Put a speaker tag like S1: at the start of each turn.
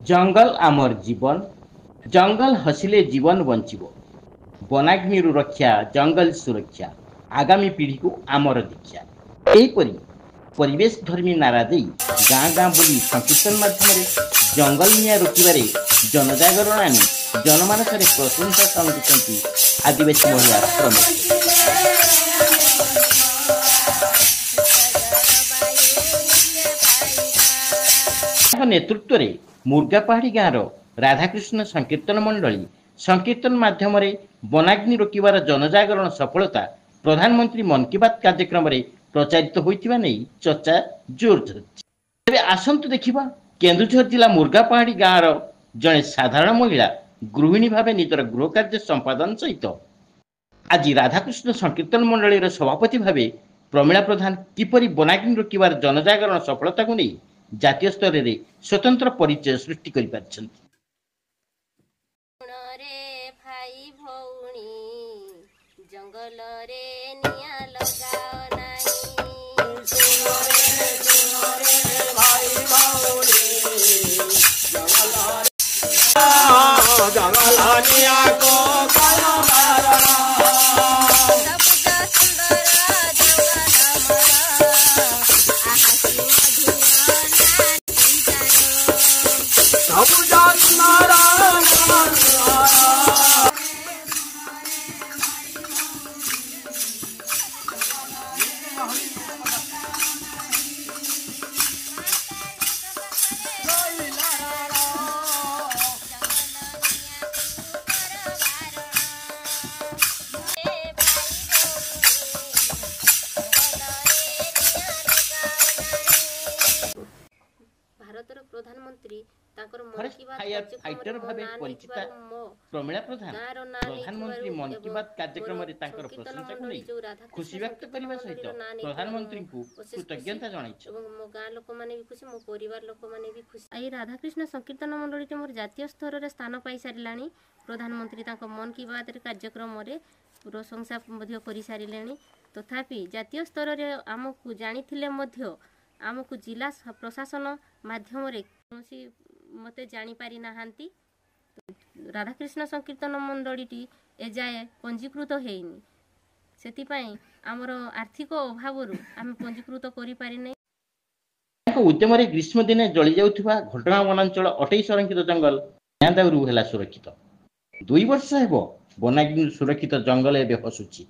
S1: जंगल आमर जीवन जंगल हसिले जीवन बंचिबो वनाग्नि रक्षा जंगल सुरक्षा आगामी पीढ़ी को आमर दीक्षा एहीपरि परिवेश धर्मी नारा दे गाँ गाँ बुली संकीर्तन माध्यम जंगल निया रोकबारे जनजागरण आनी जनमानस प्रशंसा संगीत आदिवासी महिला प्रमुख नेतृत्व में मुर्गापहाड़ी गाँव राधाकृष्ण संकीर्तन मंडली संकीर्तन माध्यम वनाग्नि रोकबार जनजागरण सफलता प्रधानमंत्री मन की बात कार्यक्रम में प्रचारित होता नहीं चर्चा जोर धरती। तेज आसतु देखा केन्दुझर जिला मुर्गापहाड़ी गाँव जड़े साधारण महिला गृहिणी भाव निजर गृह कार्य संपादन सहित आज राधाकृष्ण संकीर्तन मंडली सभापति भाव प्रमीला प्रधान किपरि वनाग्नि रोकबार जनजागरण सफलता को नहीं जातीय स्तर में स्वतंत्र परिचय सृष्टि कर
S2: प्रधानमंत्री
S1: फाइटर भावे परिचित प्रमीला प्रधान प्रधानमंत्री मन की बात कार्यक्रम में प्रशंसा को नहीं खुशी व्यक्त करने सहित प्रधानमंत्री को कृतज्ञता जणाइछ
S2: मो गाँ लोक माने भी खुशी मो परिवार लोक माने भी खुशी। आई राधाकृष्ण संकीर्तन मंडली मोर जातीय स्तर में स्थान पाई सारिलानी। प्रधानमंत्री मन की बात कार्यक्रम में प्रशंसा कर सारे तथापि जातीय स्तर में आमको जानी आमको जिला प्रशासन माध्यम कौन मते जानी पारि नाहांती। राधाकृष्ण संकीर्तन मंडली एजाए पंजीकृत हेनी सेतिपाई आमर आर्थिक अभाव आम पंजीकृत करि पारि नै।
S1: उद्यम ग्रीष्म दिने जली जाउथिबा घटना वनांचल 28 संरक्षित जंगल दाउरू हेला सुरक्षित 2 वर्ष हेबो वनाग्नि सुरक्षित जंगल एबे हसुची।